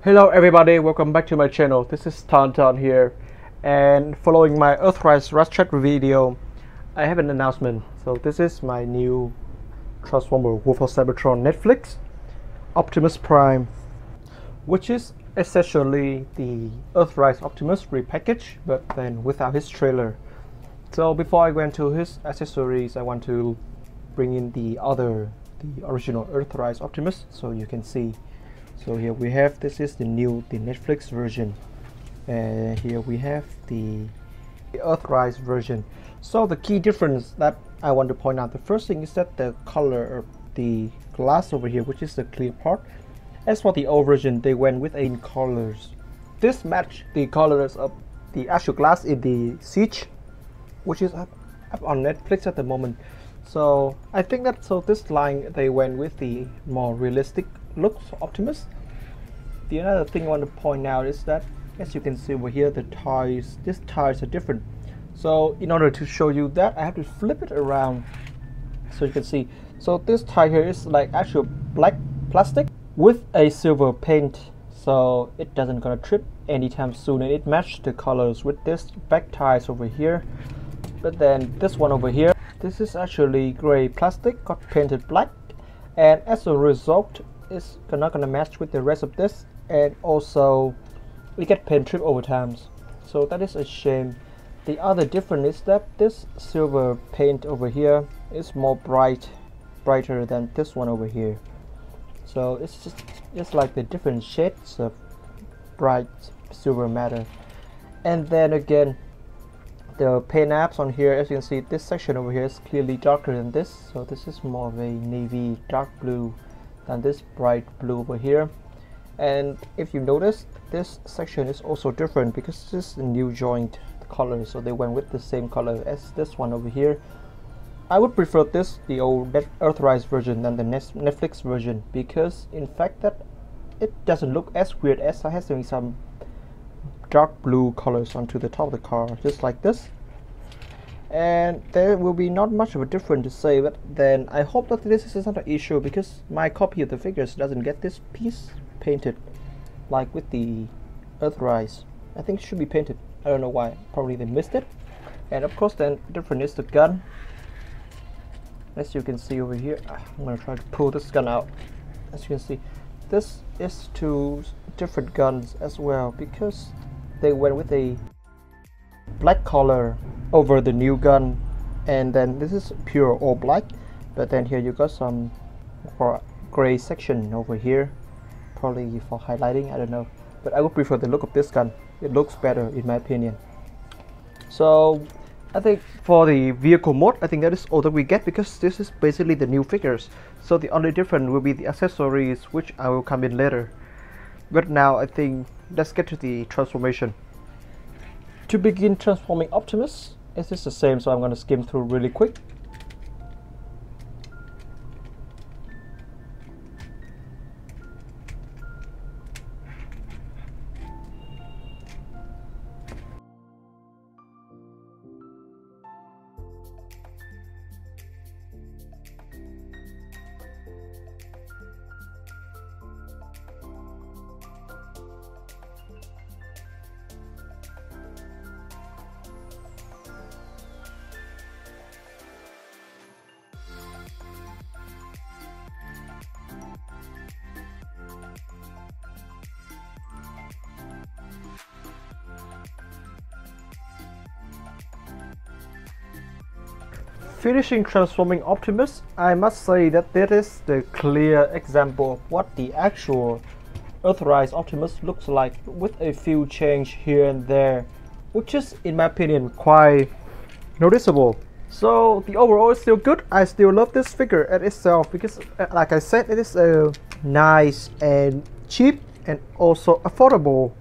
Hello everybody, welcome back to my channel. This is Tauntaun here, and following my Earthrise Ratchet video, I have an announcement. So this is my new Transformer War for Cybertron Netflix Optimus Prime, which is essentially the Earthrise Optimus repackaged, but then without his trailer. So before I go into his accessories, I want to bring in the original Earthrise Optimus so you can see. So here we have, this is the Netflix version, and here we have the Earthrise version. So the key difference that I want to point out, the first thing is that the color of the glass over here, which is the clear part. As for the old version, they went with in colors. This match the colors of the actual glass in the Siege, which is up on Netflix at the moment. So I think that this line they went with the more realistic looks of Optimus. The other thing I want to point out is that, as you can see over here, these tires are different. So in order to show you that, I have to flip it around so you can see. So this tire here is like actual black plastic with a silver paint, so it doesn't gonna trip anytime soon, and it matched the colors with this back tires over here. But then this one over here, this is actually gray plastic, got painted black, and as a result it's not gonna match with the rest of this, and also we get paint trip over times, so that is a shame. The other difference is that this silver paint over here is more brighter than this one over here. So it's just like the different shades of bright silver matter. And then again, the paint apps on here, as you can see, this section over here is clearly darker than this, so this is more of a navy dark blue than this bright blue over here. And if you notice, this section is also different because this is a new joint color, so they went with the same color as this one over here. I would prefer the old Earthrise version than the Netflix version, because in fact that it doesn't look as weird as having some dark blue colors onto the top of the car, just like this. And there will be not much of a difference to say, but then I hope that this is not an issue, because my copy of the figures doesn't get this piece painted like with the Earthrise. I think it should be painted. I don't know why, probably they missed it. And of course then different is the gun. As you can see over here, I'm gonna try to pull this gun out. As you can see, this is two different guns as well, because they went with a black color over the new gun, and then this is pure all black, but then here you got some gray section over here, probably for highlighting, I don't know, but I would prefer the look of this gun. It looks better in my opinion. So I think for the vehicle mode, I think that is all that we get, because this is basically the new figures. So the only difference will be the accessories, which I will come in later. But now I think let's get to the transformation. To begin transforming Optimus, it is the same, so I'm going to skim through really quick. Finishing transforming Optimus, I must say that this is the clear example of what the actual Earthrise Optimus looks like, with a few change here and there, which is in my opinion quite noticeable. So the overall is still good. I still love this figure at itself, because like I said, it is a nice and cheap and also affordable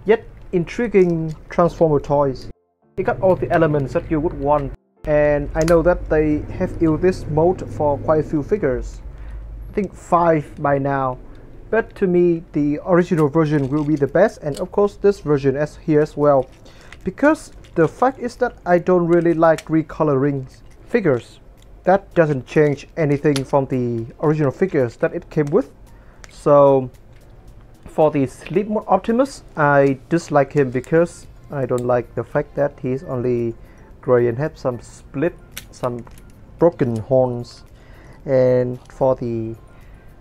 yet intriguing Transformer toys. It got all the elements that you would want. And I know that they have used this mode for quite a few figures, I think 5 by now, but to me the original version will be the best, and of course this version here as well, because the fact is that I don't really like recoloring figures. That doesn't change anything from the original figures that it came with. So for the Sleep Mode Optimus, I dislike him because I don't like the fact that he's only gray and have some some broken horns. And for the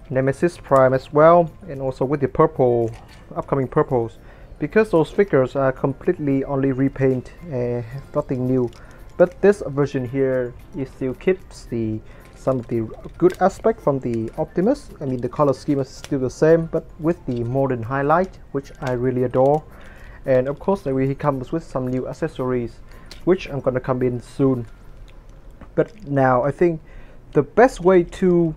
Nemesis Prime as well, and also with the purple, upcoming purples, because those figures are completely only repaint, nothing new. But this version here, it still keeps some of the good aspect from the Optimus. I mean, the color scheme is still the same, but with the modern highlight, which I really adore. And of course, he comes with some new accessories, which I'm gonna come in soon. But now I think the best way to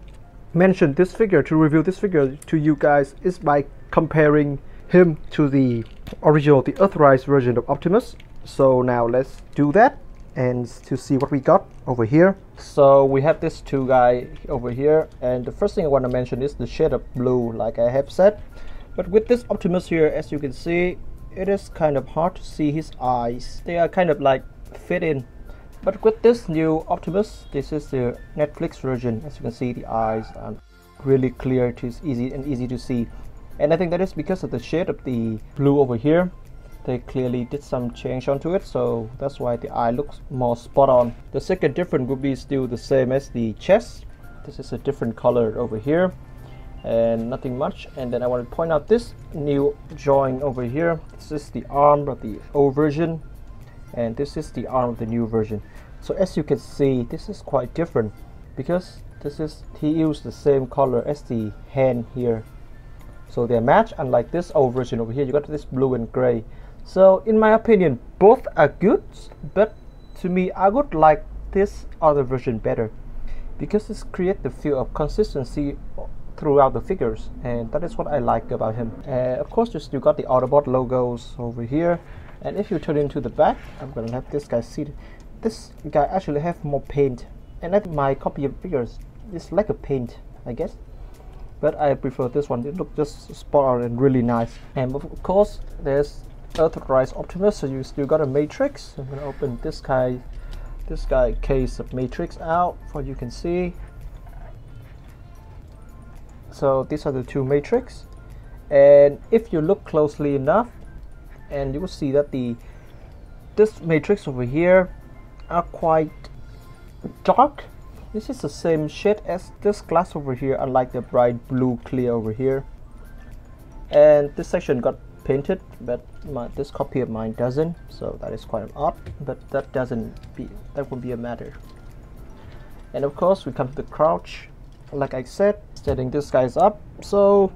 mention this figure, to review this figure to you guys, is by comparing him to the original, the Earthrise version of Optimus. So now let's do that and to see what we got over here. So we have this two guy over here, and the first thing I want to mention is the shade of blue, like I have said. But with this Optimus here, as you can see, it is kind of hard to see his eyes. They are kind of like fit in. But with this new Optimus, this is the Netflix version. As you can see, the eyes are really clear, it is easy to see. And I think that is because of the shade of the blue over here. They clearly did some change onto it, so that's why the eye looks more spot on. The second difference would be still the same as the chest. This is a different color over here, and nothing much. And then I want to point out this new joint over here. This is the arm of the old version, and this is the arm of the new version. So as you can see, this is quite different because he used the same color as the hand here. So they match, unlike this old version over here, you got this blue and gray. So in my opinion, both are good, but to me, I would like this other version better because this creates the feel of consistency throughout the figures, and that is what I like about him. Of course, you still got the Autobot logos over here, and if you turn into the back, I'm gonna have this guy seated. This guy actually have more paint, and at my copy of figures, it's like a paint, I guess. But I prefer this one. It looks just spot on and really nice. And of course, there's Earthrise Optimus, so you still got a Matrix. I'm gonna open this guy case of Matrix out for you can see. So these are the two Matrix, and if you look closely enough, and you will see that this Matrix over here are quite dark. This is the same shade as this glass over here, unlike the bright blue clear over here. And this section got painted, but this copy of mine doesn't, so that is quite odd. But that won't be a matter. And of course, we come to the crouch. Like I said, setting this guys up. So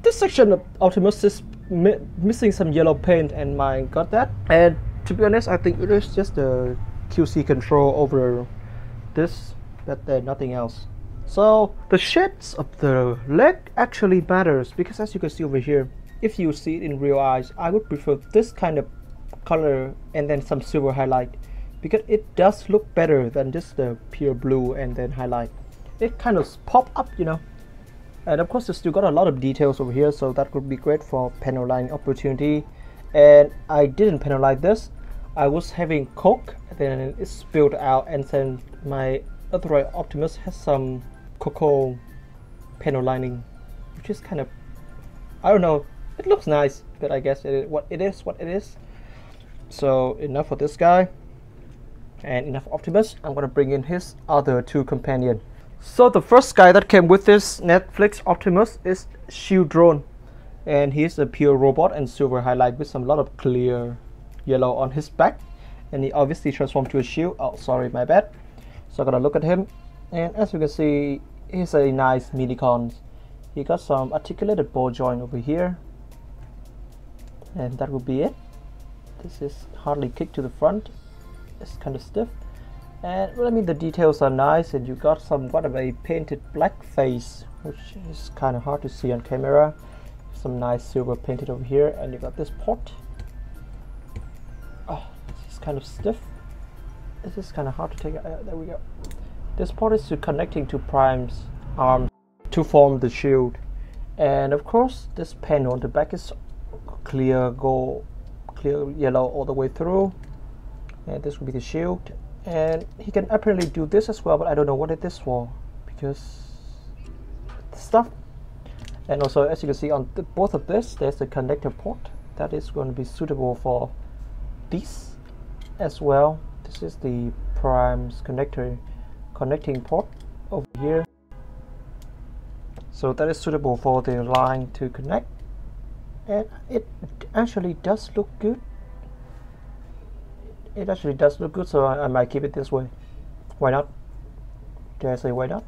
this section of Optimus is missing some yellow paint, and mine got that. And to be honest, I think it is just a QC control over this, but nothing else. So the shades of the leg actually matters, because as you can see over here, if you see it in real eyes, I would prefer this kind of color and then some silver highlight, because it does look better than just the pure blue and then highlight. It kind of pop up, you know. And of course, you still got a lot of details over here, so that would be great for panel lining opportunity. And I didn't panel line this. I was having Coke, then it spilled out, and then my Earthrise Optimus has some cocoa panel lining, which is kind of, I don't know, it looks nice, but I guess what it is. So enough for this guy, and enough Optimus. I'm gonna bring in his other two companions. So the first guy that came with this Netflix Optimus is Shield Drone, and he's a pure robot and silver highlight with some lot of clear yellow on his back, and he obviously transformed to a shield. Oh, sorry, my bad. So I'm gonna look at him, and as you can see, he's a nice Minicon. He got some articulated ball joint over here, and that would be it. This is hardly kicked to the front. It's kind of stiff. And well, I mean, the details are nice, and you got somewhat of a painted black face, which is kind of hard to see on camera. Some nice silver painted over here, and you got this port. Oh, this is kind of stiff. This is kind of hard to take out. There we go. This port is connecting to Prime's arm to form the shield. And of course, this panel on the back is clear gold, clear yellow all the way through. And this will be the shield. And he can apparently do this as well, but I don't know what it is for, because the stuff. And also, as you can see on both of this, there's a connector port that is going to be suitable for these as well. This is the prime's connecting port over here, so that is suitable for the line to connect, and it actually does look good. It actually does look good, so I might keep it this way. Why not? Did I say why not?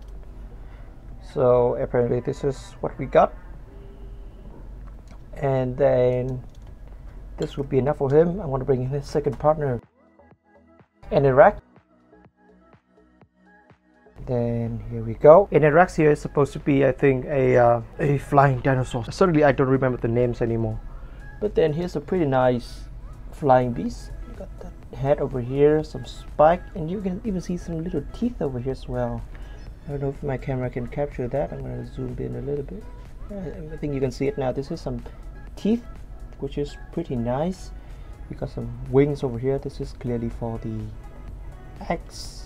So apparently this is what we got, and then this would be enough for him. I want to bring in his second partner, Enerax. Then here we go. Enerax here is supposed to be, I think, a flying dinosaur. Certainly I don't remember the names anymore. But then here's a pretty nice flying beast. You got that head over here, some spike, and you can even see some little teeth over here as well. I don't know if my camera can capture that. I'm going to zoom in a little bit. I think you can see it now. This is some teeth, which is pretty nice. We got some wings over here. This is clearly for the X.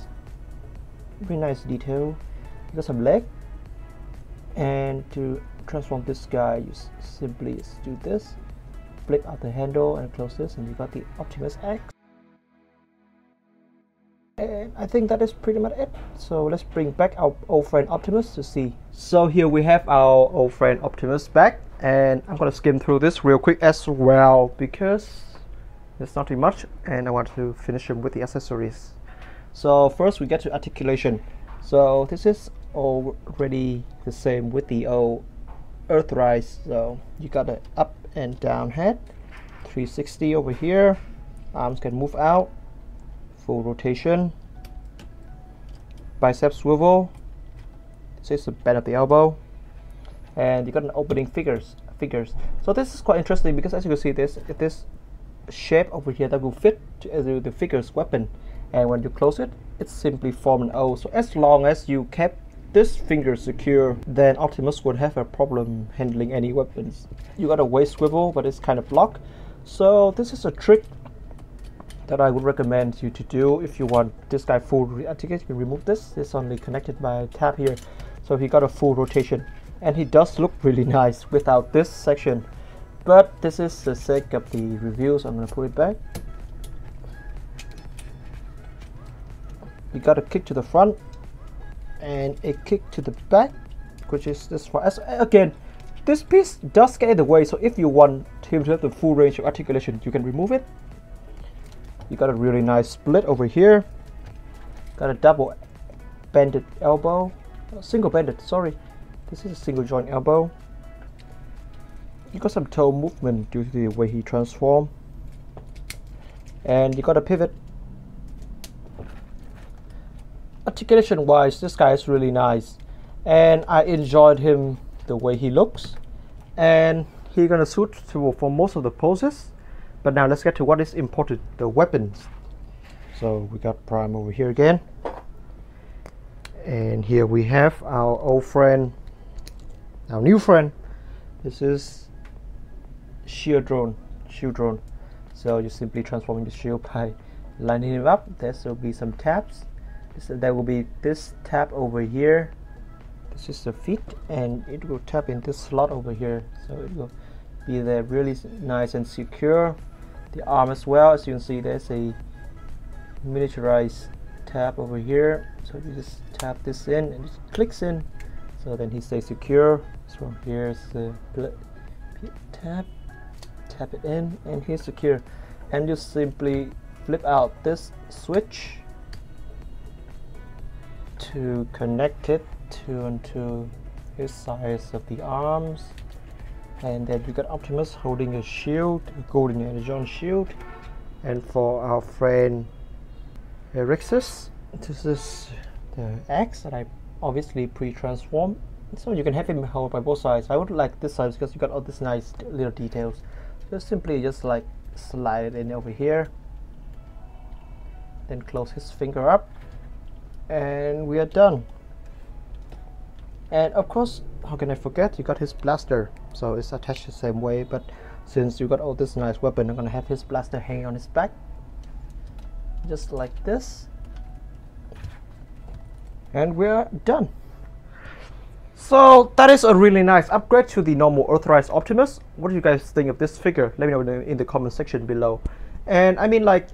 Very nice detail. You got some leg, and to transform this guy, you simply just do this, flip out the handle and close this, and you got the Optimus X. And I think that is pretty much it. So let's bring back our old friend Optimus to see. So here we have our old friend Optimus back, and I'm gonna skim through this real quick as well because there's not too much, and I want to finish him with the accessories. So first we get to articulation. So this is already the same with the old Earthrise. So you got an up and down head, 360 over here, arms can move out, full rotation, bicep swivel, this is the bend of the elbow, and you got an opening figures. So this is quite interesting because as you can see, this shape over here that will fit to the figure's weapon. And when you close it, it simply forms an O. So as long as you kept this finger secure, then Optimus would have a problem handling any weapons. You got a waist swivel, but it's kind of blocked. So this is a trick that I would recommend you to do if you want this guy full articulation. You can remove this. It's only connected by a tab here. So he got a full rotation, and he does look really nice without this section. But this is the sake of the review, so I'm gonna put it back. You got a kick to the front and a kick to the back, which is this far. Again, this piece does get in the way, so if you want him to have the full range of articulation, you can remove it. You got a really nice split over here. Got a double bended elbow, single bended, sorry. This is a single joint elbow. You got some toe movement due to the way he transformed, and you got a pivot. Articulation wise, this guy is really nice, and I enjoyed him the way he looks, and he's gonna suit for most of the poses. But now let's get to what is important, the weapons. So we got Prime over here again, and here we have our old friend, our new friend. This is Shield Drone. So you're simply transforming the shield by lining him up. There will be some tabs. There will be this tab over here. This is the feet, and it will tap in this slot over here, so it will be there really nice and secure. The arm as well, as you can see, there's a miniaturized tab over here, so you just tap this in and it clicks in, so then he stays secure. So here's the tap it in, and he's secure. And you simply flip out this switch to connect it onto his sides of the arms, and then you got Optimus holding a shield, a golden energon shield. And for our friend Erixus, this is the X that I obviously pre-transformed, so you can have him held by both sides. I would like this side because you got all these nice little details. Just simply like slide it in over here, then close his finger up, and we are done. And of course, how can I forget, you got his blaster, so it's attached the same way, but since you got all this nice weapon, I'm gonna have his blaster hanging on his back, just like this, and we're done. So that is a really nice upgrade to the normal Earthrise Optimus. What do you guys think of this figure? Let me know in the comment section below. And I mean, like,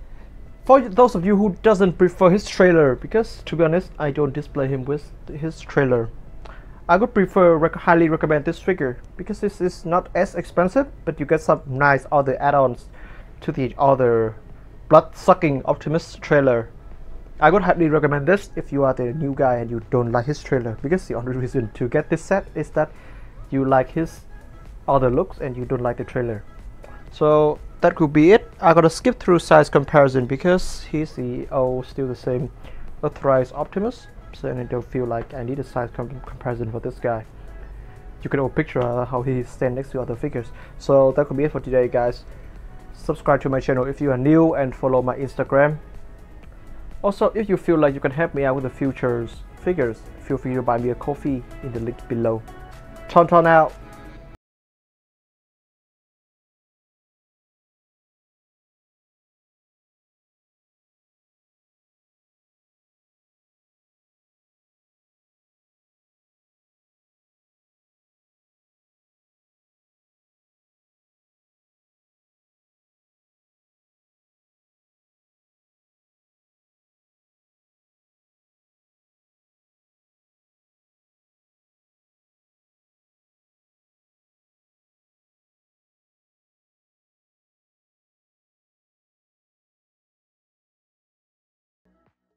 for those of you who doesn't prefer his trailer, because to be honest, I don't display him with his trailer, I would highly recommend this figure because this is not as expensive, but you get some nice other add-ons to the other blood-sucking Optimus trailer. I would highly recommend this if you are the new guy and you don't like his trailer, because the only reason to get this set is that you like his other looks and you don't like the trailer. So that could be it. I'm gonna skip through size comparison because he's still the same Earthrise Optimus, so I don't feel like I need a size comparison for this guy. You can all picture how he stands next to other figures. So that could be it for today, guys. Subscribe to my channel if you are new and follow my Instagram. Also, if you feel like you can help me out with the future figures, feel free to buy me a coffee in the link below. Tonton out!